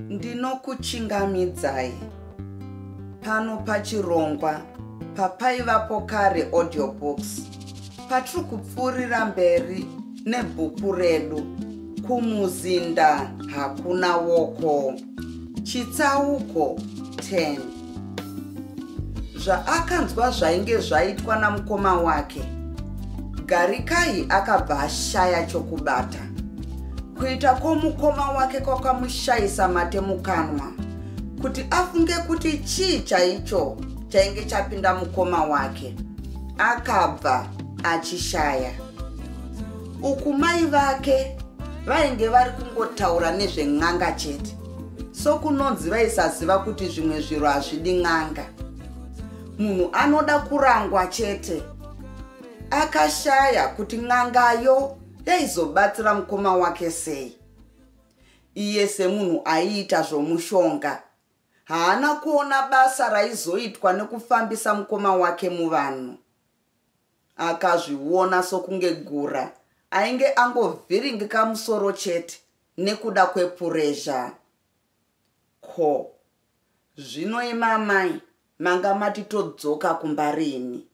Ndinokuchingamidzai pano pachirongwa papaivapo kare audiobooks patiri kupfuurira mberi nebhuku redu Kumuzinda Hakuna Woko, chitsauko 10. Zvaakanzwa zvainge zvaitwa namukoma wake, Garikai akabva ashaya chokubata. Kuita kwomukoma wake kwakamushayisa mate mukanwa, kuti afunge kuti chii chaicho chainge chapinda mukoma wake. Akabva achishaya. Uku mai vake vainge vari kungotaura nezven'anga chete, sokunonzi vaisaziva kuti zvimwe zviro hazvidi n'anga. Munhu anoda kurangwa chete. Akashaya kuti n'angayo yaizobatsira mukoma wake sei. Iye semunhu aiita zvomushonga, haana kuona basa raizoitwa nekufambisa mukoma wake muvanhu. Akazviona sokunge gura ainge angovhiringika musoro chete nekuda kwepurezha. Ko, zvino imamai manga matitodzoka kumba rini?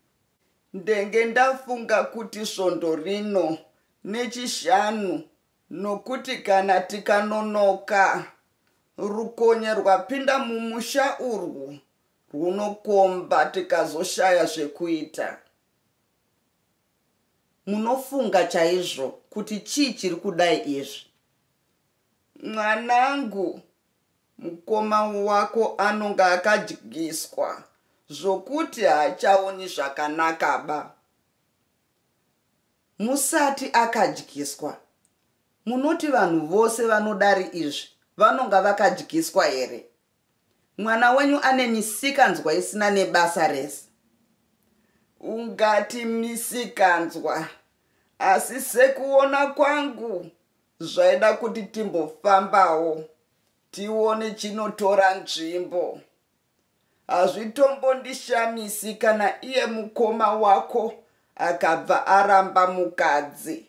Ndenge ndafunga kuti svondo rino nechishanu, nokuti kana tikanonoka rukonye rwapinda mumusha urwu runokomba tikazoshaya zvekuita. Munofunga chaizvo kuti chii chiri kudai izvi? Mwanangu, mukoma wako anonga akadyiswa zvokuti haachaoni zvakanaka ba. Musati akadyiswa, munoti vanhu vose vanodari izvi vanonga vakadyiswa here? Mwana wenyu ane misikanzwa isina nebasa rese. Ungati misikanzwa, asi sekuona kwangu zvaida kuti timbofambawo tione chinotora nzvimbo. Hazvitombondishamisi kana iye mukoma wako akabva aramba mukadzi.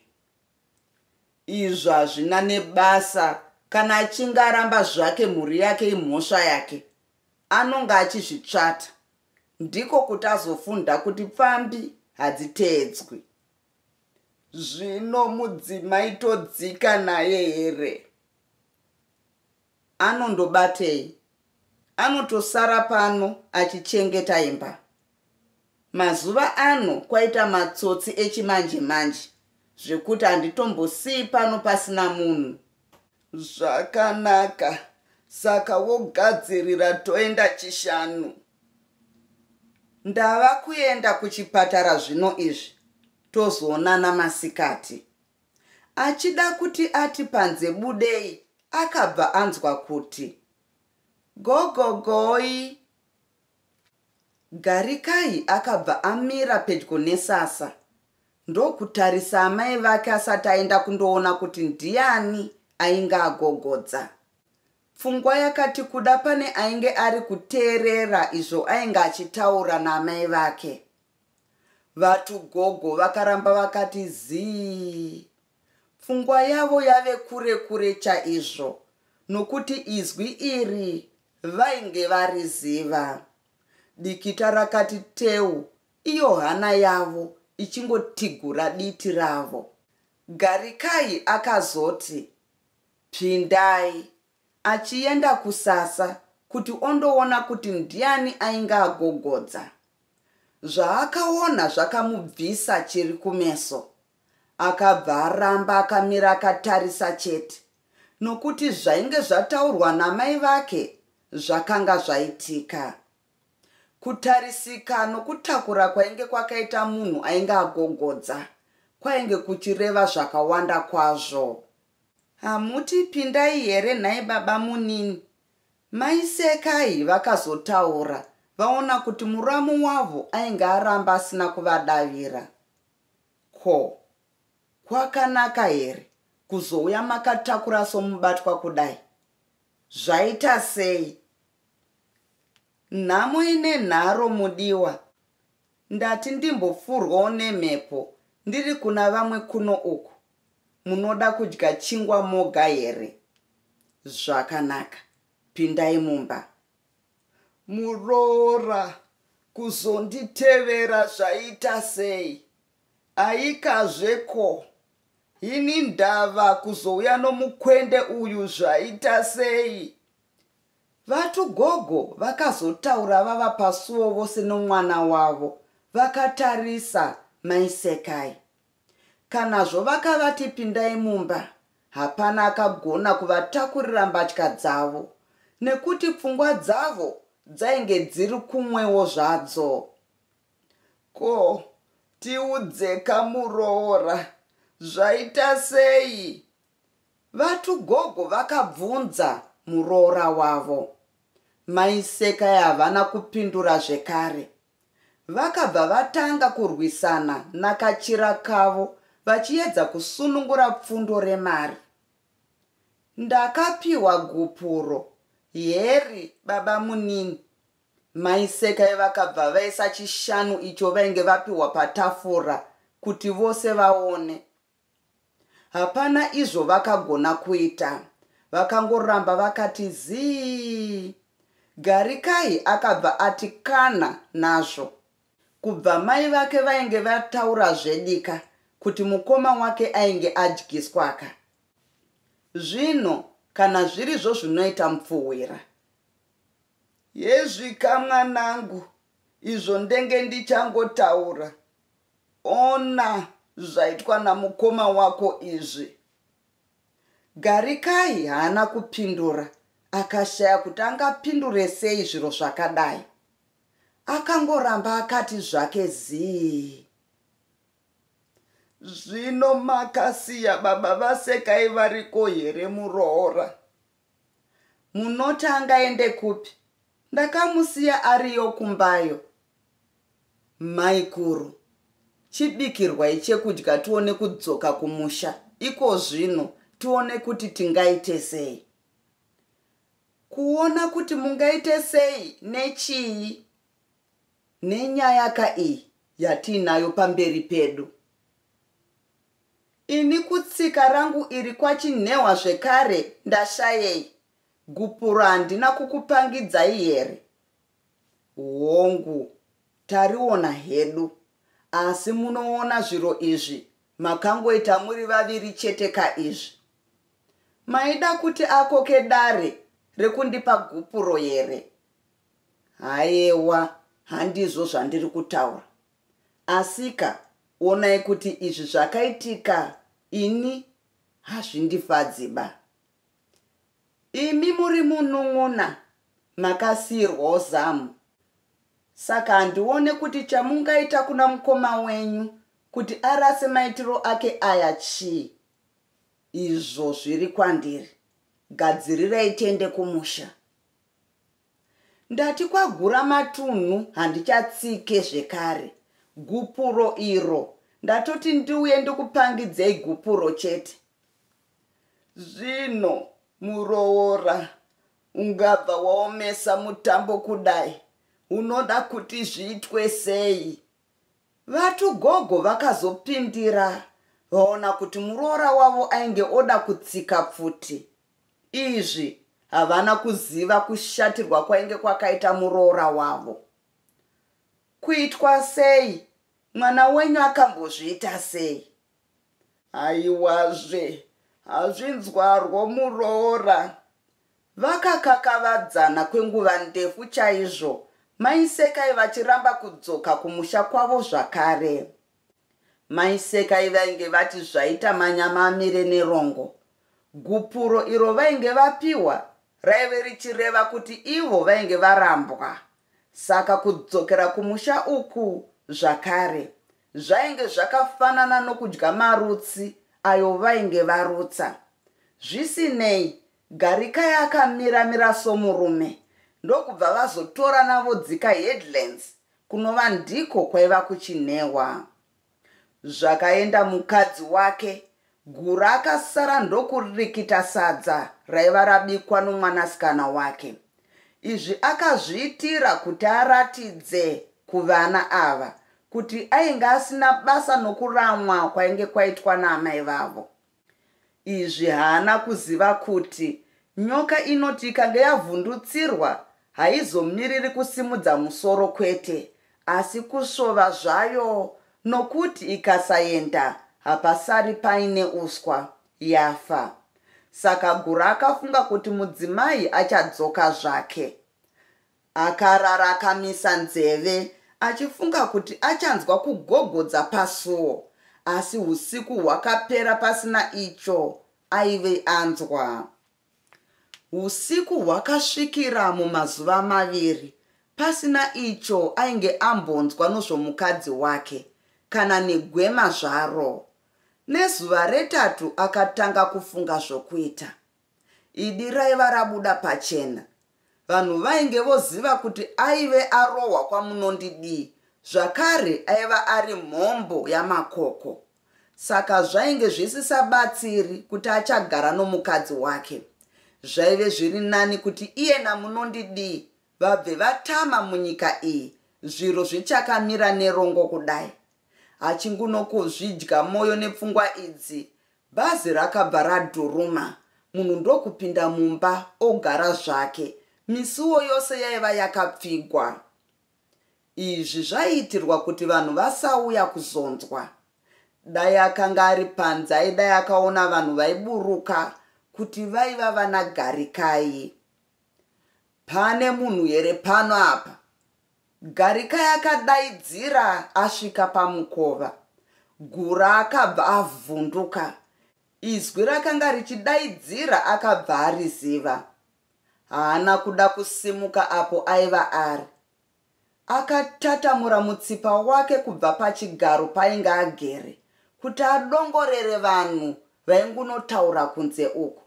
Izvo hazvina nebasa kana achinge aramba zvake mhuri yake imhosva yake. Anonga achizvitsvata. Ndiko kuti azofunda kuti pfambi hadziteedzwi. Zvino mudzimai todzika naye here? Anondobatei? Anotosara pano achichengeta imba. Mazuva ano kwaita matsotsi echimanje manje, zvekuti handitombosii pano pasina munhu. Zvakanaka, saka wogadzirira toenda chishanu. Ndava kuenda kuchipatara zvino izvi, tozoonana masikati. Achida kuti ati panze budei, akabva anzwa kuti gogogoi. Garikai akabva amira pedyo nesasa, ndokutarisa amai vake asati aenda kundoona kuti ndiani ainge agogodza. Pfungwa yakati kuda pane ainge ari kuteerera izvo ainge achitaura naamai vake. Vatu gogo vakaramba vakati zii. Pfungwa yavo yave kure kure chaizvo, nokuti izwi iri vainge variziva. Dikita rakati teu, iyo hana yavo ichingotigura diti ravo. Garikai akazoti pindai, achienda kusasa kuti ondoona kuti ndiani ainge agogodza. Zvaakaona zvakamubvisa chiri kumeso. Akabva aramba akamira akatarisa chete, nokuti zvainge zvataurwa namai vake zvakanga zvaitika. Kutarisika nokutakura kwainge kwakaita munhu ainge agogodza kwainge kuchireva zvakawanda kwazvo. Hamuti pindai here nhai baba munini? Mai Sekai vakazotaura vaona kuti muramu wavo ainge aramba asina kuvadavira. Ko, kwakanaka here kuzouya makatakura somubatwa kudai? Zvaita sei? Nhamo ine nharo mudiwa. Ndati ndimbofurwawo nemhepo ndiri kuna vamwe kuno uku. Munoda kudya chingwa moga here? Zvakanaka. pindai mumba. Muroora, kuzonditevera zvaita sei? Aikazveko. Ini ndava kuzouya nomukwende uyu zvaita sei? Vatu gogo vakazotaura vava pasuo vose nomwana wavo. Vakatarisa Mai Sekai. Kanazvo vakavati pindai mumba, hapana akagona kuvatakurira mbatya dzavo, nekuti pfungwa dzavo dzainge dziri kumwewo zvadzo. Ko, tiudzeka Muroora, zvaita sei? Vatu gogo vakabvunza muroora wavo. Mai Sekai havana kupindura zvekare. Vakabva vatanga kurwisana nakachira kavo, vachiedza kusunungura pfundo remari. Ndakapiwa gupuro. Heri, baba munini. Mai Sekai vakabva vaisa chishanu icho vainge vapiwa patafura kuti vose vaone. Hapana izvo vakagona kuita. Vakangoramba vakati zii. Garikai akabva ati kana nazvo. Kubva mai vake vainge vataura zvedika kuti mukoma wake ainge adyiswaka. Zvino kana zvirizvo zvinoita mupfuwira. Yezvika mwanangu, izvo ndenge ndichangotaura. Ona zvaitwa namukoma wako izvi. Garikai haana kupindura, akashaya kuti angapindure sei zviro zvakadai. Akangoramba akati zvake zii. Zvino makasiya baba vaSekai variko here Muroora? Munoti angaende kupi? Ndakamusiya ariyo kumbayo. Maikuru, chibikirwai chekudya tione kudzoka kumusha. Iko zvino tione kuti tingaite sei. Kuona kuti mungaite sei nechii? Nenyaya kai yatinayo pamberi pedu. Ini kutsika rangu iri kwachinhewa zvekare ndashayei. Gupuro handina kukupangidzai here? Hongu, tariona hedu. Asi munoona zviro izvi, makangoita muri vaviri chete kaizvi. Maida kuti akoke dare rekundipa gupuro here? Haiwa, handizvo zvandiri kutaura. Asika, onai kuti izvi zvakaitika, ini hazvindifadziba. Imi muri munun'una, makasirwawo zamu. Saka handione kuti chamungaita kuna mukoma wenyu kuti arase maitiro ake aya chii. Izvo zviri kwandiri. Gadzirirai tiende kumusha. Ndati kwagura matunhu handichatsike zvekare. Gupuro iro. Ndatoti ndiuye ndikupangidzei gupuro chete. Zvino Muroora, ungabva waomesa mutambo kudai. Unoda kuti zviitwe sei? Vatu gogo vakazopindira. Vaona kuti muroora wavo ainge oda kutsika pfuti. Izvi havana kuziva kushatirwa kwainge kwakaita muroora wavo. Kuitwa sei? Mwana wenyu akambozviita sei? Aiwazve, hazvinzwarwo Muroora. Vakakakavadzana kwenguva ndefu chaizvo. Mai Sekai vachiramba kudzoka kumusha kwavo zvakare. Mai Sekai vainge vati zvaita manyama amire nerongo. Gupuro iro vainge vapiwa raive richireva kuti ivo vainge varambwa. Saka kudzokera kumusha uku zvakare zvainge zvakafanana nokudya marutsi ayo vainge varutsa. Zvisinei, Garikai akamira somurume. Ndokubva vazotora navo dzika Headlands kunova ndiko kwaiva kuchinhewa. Zvakaenda mukadzi wake, Gura akasara ndokurikita sadza raiva rabikwa nomwanasikana wake. Izvi akazviitira kuti aratidze kuvana ava kuti ainge asina basa nokuramwa kwainge kwaitwa naamai vavo. Izvi haana kuziva kuti Nyoka inoti ikange yavhundutsirwa haizomiriri kusimudza musoro kwete, asi kusvova zvayo, nokuti ikasaenda hapasari paine uswa, yafa. Saka Guru akafunga kuti mudzimai achadzoka zvake. Akarara akamisa nzeve, achifunga kuti achanzwa kugogodza pasuo, asi usiku hwakapera pasina icho aive anzwa. Usiku hwakasvikira mumazuva maviri, pasina icho ainge ambonzwa nozvomukadzi wake, kana negwema zvaro. Nezuva retatu akatanga kufunga zvokuita. Idi raiva rabuda pachena. Vanhu vainge voziva kuti aive arohwa kwamunondidii, zvakare aiva ari mhombo yamakoko. Saka zvainge zvisisabatsiri kuti achagara nomukadzi wake. Zvaive zviri nani kuti iye namunondidii vabve vatama munyika iyi, zviro zvichakamira nerongo kudai. Achingunokuzvidya moyo nepfungwa idzi, bhazi rakabva radhuruma. Munhu ndokupinda mumba ogara zvake. Misuwo yose yaiva yakapfigwa. Izvi zvaiitirwa kuti vanhu vasauya kuzonzwa. Dai akanga ari panze aidai akaona vanhu vaiburuka kuti vaiva vana Garikai. Pane munhu here pano apa? Garikai akadaidzira asvika pamukova. Guru akabva avhunduka. Izwi rakanga richidaidzira akabva ariziva. Haana kuda kusimuka apo aiva ari. Akatatamura mutsipa wake kubva pachigaro painge agere, kuti adongorere vanhu vaingunotaura kunze uku.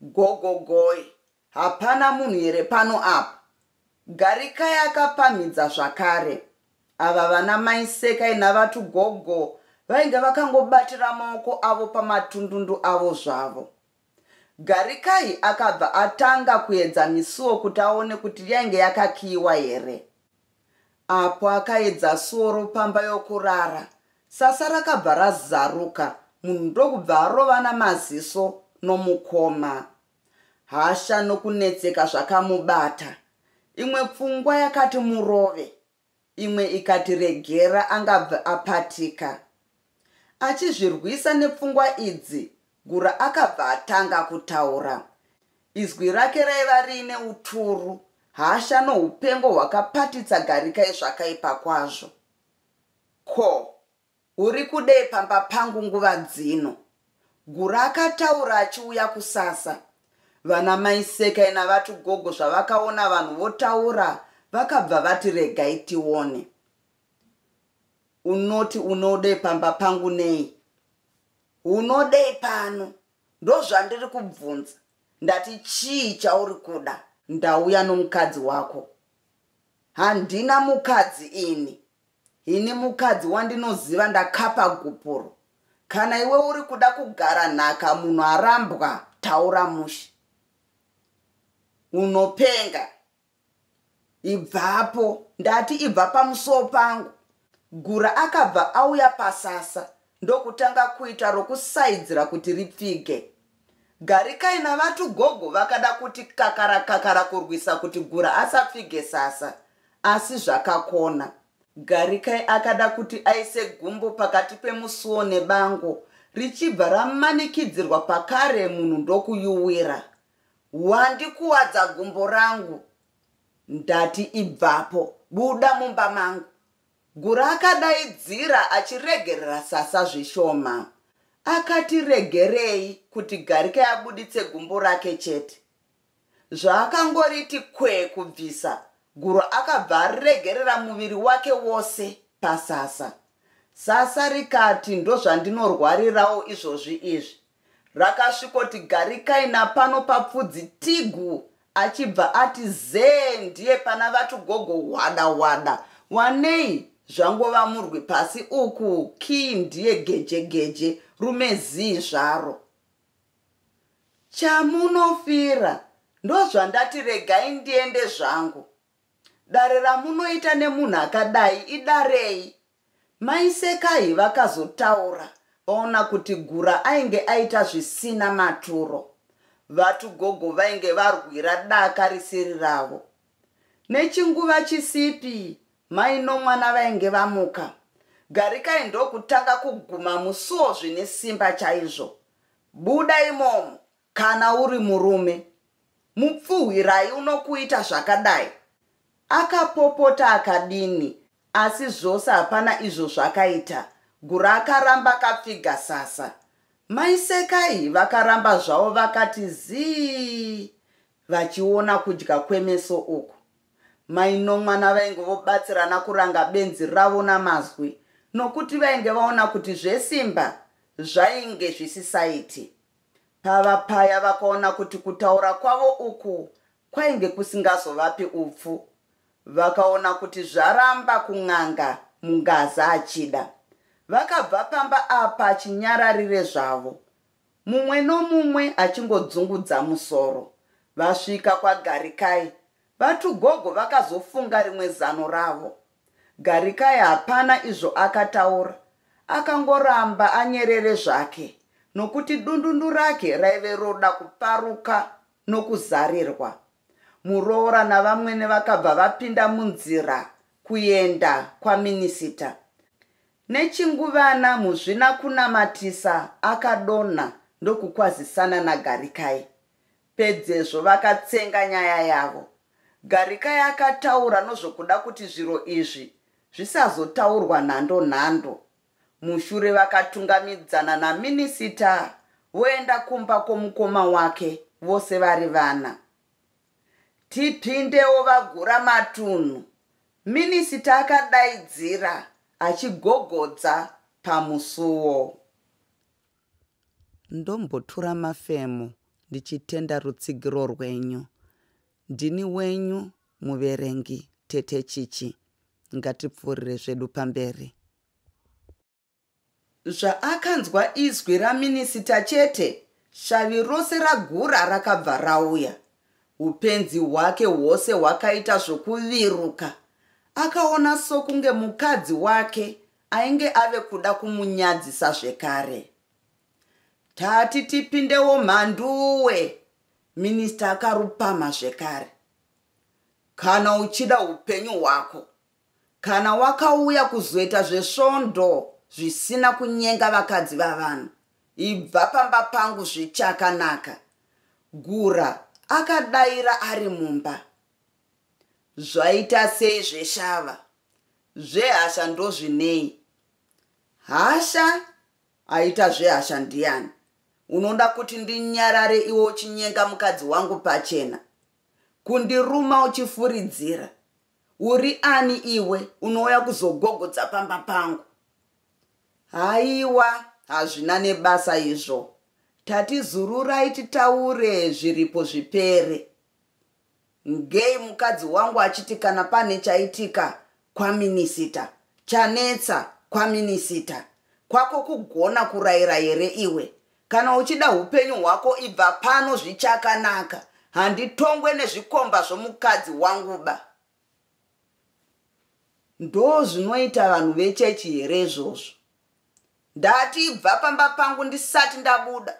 Gogogoi, hapana munhu here pano apa? Garikai akapamhidza zvakare. Ava vana Maisekai navatu gogo vainge vakangobatira maoko avo pamatundundu avo zvavo. Garikai akabva atanga kuedza misuwo kuti aone kuti yainge yakakiyiwa here. Apo akaedza suo ropamba yokurara. Sasa rakabva razaruka, munhu ndokubva arova namaziso nomukoma. Hasha nokunetseka zvakamubata. Imwe pfungwa yakati murove, imwe ikati regera angabva apatika. Achizvirwisa nepfungwa idzi, Guru akabva atanga kutaura. Izwi rake raiva riine uturu, hasha noupengo hwakapatitsa Garikai zvakaipa kwazvo. Ko, uri kudei pamba pangu nguva dzino? Guru akataura achiuya kusasa. Vana Maisekai navatu gogo zvavakaona vanhu votaura, vakabva vati regai tione. Unoti unodei pamba pangu nei? Unodei pano? Ndozvandiri kubvunza. Ndati chii chauri kuda? Ndauya nomukadzi wako. Handina mukadzi ini. Ini mukadzi wandinoziva ndakapa gupuro. Kana iwe uri kuda kugara nhaka munhu arambwa, taura mushi. Unopenga. Ibvapo, ndati ibva pamusuwo pangu. Guru akabva auya pasasa, ndokutanga kuita rokusaidzira kuti ripfige. Garikai navatu gogo vakada kuti kakara kurwisa kuti Guru asapfige sasa, asi zvakakona. Garikai akada kuti aise gumbo pakati pemusuwo nebango, richibva ramanikidzirwa pakare munhu ndokuyuwira. Wandikuwadza gumbo rangu. Ndati ibvapo, buda mumba mangu. Guru akadaidzira achiregerera sasa zvishoma. Akati regerei kuti Garikai abuditse gumbo rake chete. Zvaakangoriti kwe kubvisa, Guru akabva aregerera muviri wake wose pasasa. Sasa rikati ndozvandinorwarirawo izvi. Rakasvikoti Garikai napano papfudzi tigu, achibva ati zee ndiye pana vatu gogo wada. Wanei zvangova murwi pasi uku, kii ndiye geje, rumezi zvaro. Chamunofira, ndozvandati regai ndiende zvangu. Dare ramunoita nemunhu akadai idarei. Maisekai vakazotaura, vaona kuti Guru ainge aita zvisina maturo. Vatugogo vainge varwira daka risiri ravo. Nechinguva chisipi, mai nomwana vainge vamuka. Garikai ndokutanga kuguma musuwo zvine simba chaizvo. Buda imomo kana uri murume. Mupfuhwirai unokuita zvakadai. Akapopota akadini, asi zvose hapana izvo zvakaita. Gura akaramba akapfiga sasa. Mai Sekai vakaramba zvavo vakati zii, vachiona kudya kwemeso uku. Mai nomwana vainge vobatsirana kuranga benzi ravo namazwi, nokuti vainge vaona kuti zvesimba zvainge zvisisaiti. Pava paya vakaona kuti kutaura kwavo uku kwainge kusingazovapi upfu. Vakaona kuti zvaramba kun'anga mungazi achida. Vakabva pamba apa chinyararire zvavo. Mumwe nomumwe achingodzungudza musoro. Vasvika kwa Garikai. Vatugogo vakazofunga rimwe zano ravo. Garikai hapana izvo akataura. Akangoramba anyerere zvake. Nokuti dundundu rake raive roda kuparuka nokuzarirwa. Muroora navamwene vakabva vapinda munzira kuenda kwaminisita. Nechinguvana muzvina kunamatisa akadonha ndokukwazisana naGarikai. Pedzezvo vakatsenga nyaya yavo. Garikai akataura nozvokuda kuti zviro izvi zvisazotaurwa nhando. Mushure vakatungamidzana naminisita voenda kumba kwomukoma wake vose vari vana. Tipindewo vagura matunhu. Minisita akadaidzira achigogodza pamusuwo. Ndombotura mafemo ndichitenda rutsigiro rwenyu. Ndini wenyu muverengi Tete Chichi. Ngatipfuurire zvedu pamberi. Zvaakanzwa izwi raminisita chete, shavi rose ragura rakabva rauya. Upenzi hwake hwose hwakaita zvokuviruka. Akaona sokunge mukadzi wake ainge ave kuda kumunyadzisa zvekare. Tati tipindewo mhanduwe, minisita akarupama zvekare. Kana uchida upenyu hwako, kana wakauya kuzoita zvesvondo zvisina kunyenga vakadzi vavanhu, ibva pamba pangu zvichakanaka. Gura akadaira ari mumba. Zvaita sei zveshava? Zvehasha ndozvinei? Hasha? Aita zvehasha ndiani? Unoda kuti ndinyarare iwo uchinyenga mukadzi wangu pachena? Kundiruma uchifuridzira? Uri ani iwe unouya kuzogogodza pamba pangu? Haiwa, hazvina nebasa izvo. Tatizururai titaure zviripo zvipere. Ngei mukadzi wangu achiti kana pane chaitika kwaminisita, chanetsa kwaminisita, kwako kugona kurayira here iwe? Kana uchida upenyu hwako ibva pano zvichakanaka. Handitongwe nezvikomba zvomukadzi wangu ba. Ndo zvinoita vanhu vechechi here izvozvo? Ndati ibva pamba pangu ndisati ndabuda.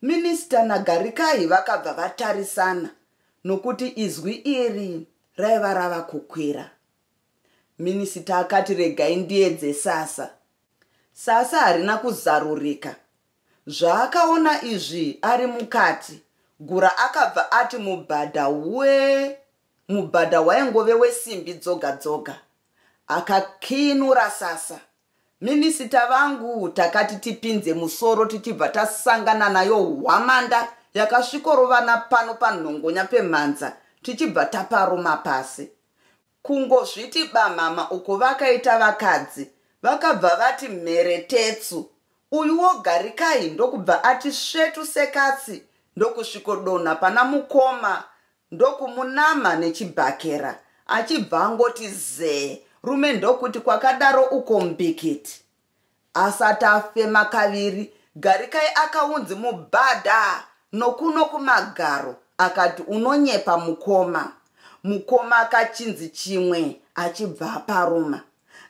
Minisita naGarikai vakabva vatarisana, nokuti izwi iri raiva rava kukwira. Minisita akati regai ndiedze sasa. Sasa harina kuzarurika. Zvaakaona izvi ari mukati, Gura akabva ati mubhadha mubhadha waingove wesimbi dzoga dzoga. Akakinura sasa. Minisita vangu takati tipinze musoro tichibva tasangana nayo hwamanda yakasvikorovana pano panhongonya pemhanza tichibva taparuma pasi. Kungozviti bamhama uko vakaita vakadzi, vakabva vati mheretetsu. Uyuwo Garikai ndokubva ati svetu sekatsi, ndokusvikodonha pana mukoma, ndokumunama nechibhakera, achibva angoti zee. Rume ndokuti kwakadaro uko mbikiti. Asati afema kaviri, Garikai akaunzi mubhadha nokuno kumagaro, akati unonyepa mukoma. Mukoma akachinzi chimwe achibva aparuma.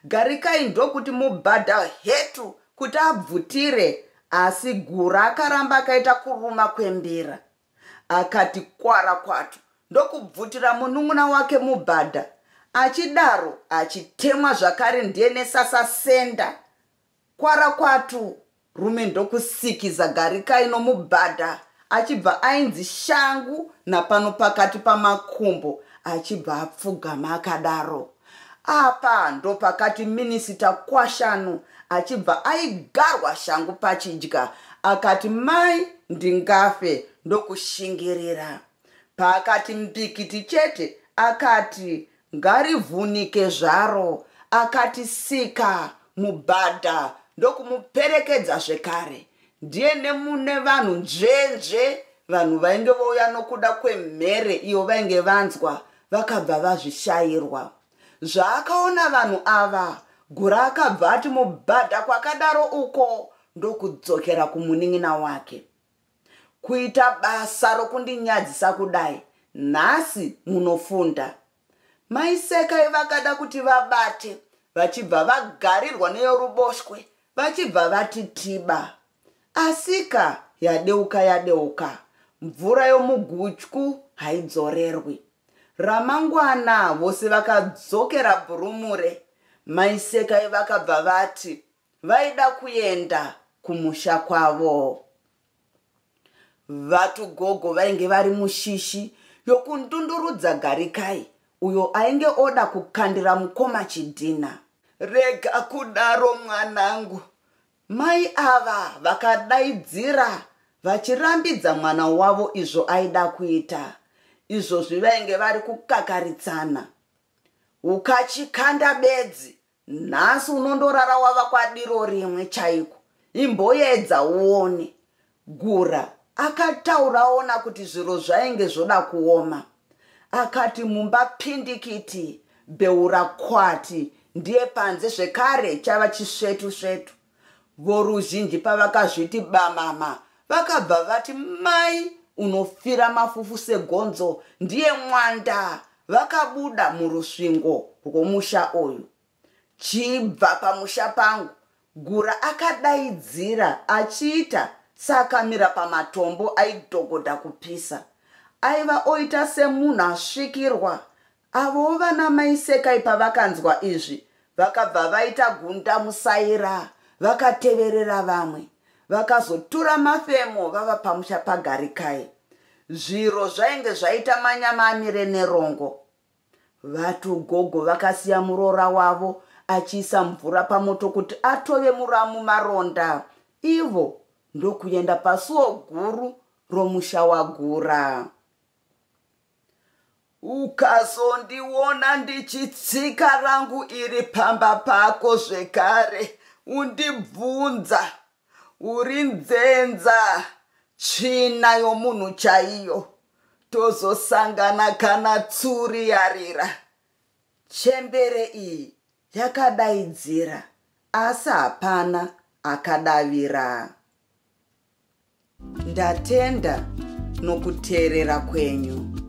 Garikai ndokuti mubhadha hetu kuti abvutire, asi Gura akaramba akaita kuruma kwembira. akati kwara kwatu ndokubvutira munun'una wake mubhadha. Achidaro achitemwa zvakare ndiye nesasasenda. Kwara kwatu rume ndokusikiza Garikai nomubhadha achibva ainzi shangu napano pakati pamakumbo achibva apfugama akadaro. Apa ndo pakati minisita Kwashanu achibva aigarwa shangu pachidya akati mai ndingafe ndokushingirira. Pakati mbikiti chete akati ngarivhunike zvaro akati sika mubhadha ndokumuperekedza zvekare. Ndiye nemune vanhu nzvenze vanhu vainge vouya nokuda kwemhere iyo vainge vanzwa vakabva vazvishayirwa. Zvaakaona vanhu ava Gura akabva ati mubhadha kwakadaro uko ndokudzokera kumunin'ina wake. Kuita basa rokundinyadzisa kudai nhasi munofunda. Maisekai vakada kuti vabate vachibva vagarirwa neyoruboshwe vachibva vati tiba. Asika yadeuka mvura yomugutyu haidzorerwi. Ramangwana vose vakadzokera Bhurumure. Maisekai vakabva vati vaida kuenda kumusha kwavo. Vatugogo vainge vari mushishi yokundundurudza Garikai uyo ainge oda kukandira mukoma chidhina. Rega kudaro mwanangu. Mai ava vakadaidzira vachirambidza mwana wavo izvo aida kuita. Izvo zvivainge vari kukakaritsana. Ukachikanda bedzi nhasi unondorara wava kwadiro rimwe chaiko. Imboyedza uone. Gura akatauraona kuti zviro zvainge zvoda kuoma. Akati mumba pindikiti beura kwati ndiye panze zvekare chava chisvetu. Voruzhinji pavakazviti bamama vakabva vati mai unofira mafufu segonzo ndiye mwanda. Vakabuda murusvingo rwomusha oyu. Chibva pamusha pangu Gura akadaidzira achiita sakamira pamatombo aidhogodha kupisa. Aiva oita semunhu asvikirwa. Avo vana Maisekai pavakanzwa izvi vakabva vaita gunda musaira vakateverera vamwe. Vakazotura mafemo vava pamusha paGarikai. Zviro zvainge zvaita manyama amire nerongo. Vatugogo vakasiya murora wavo achiisa mvura pamoto kuti atove muramu maronda. Ivo ndokuenda pasuo guru romusha waGura. Ukazondiona ndichitsika rangu iri pamba pako zvekare undibvunza uri nzenza tsvina yomunhu chaiyo tozosangana kana tsuri yarira. Chembere iyi yakadaidzira asi hapana akadavira. Ndatenda nokuteerera kwenyu.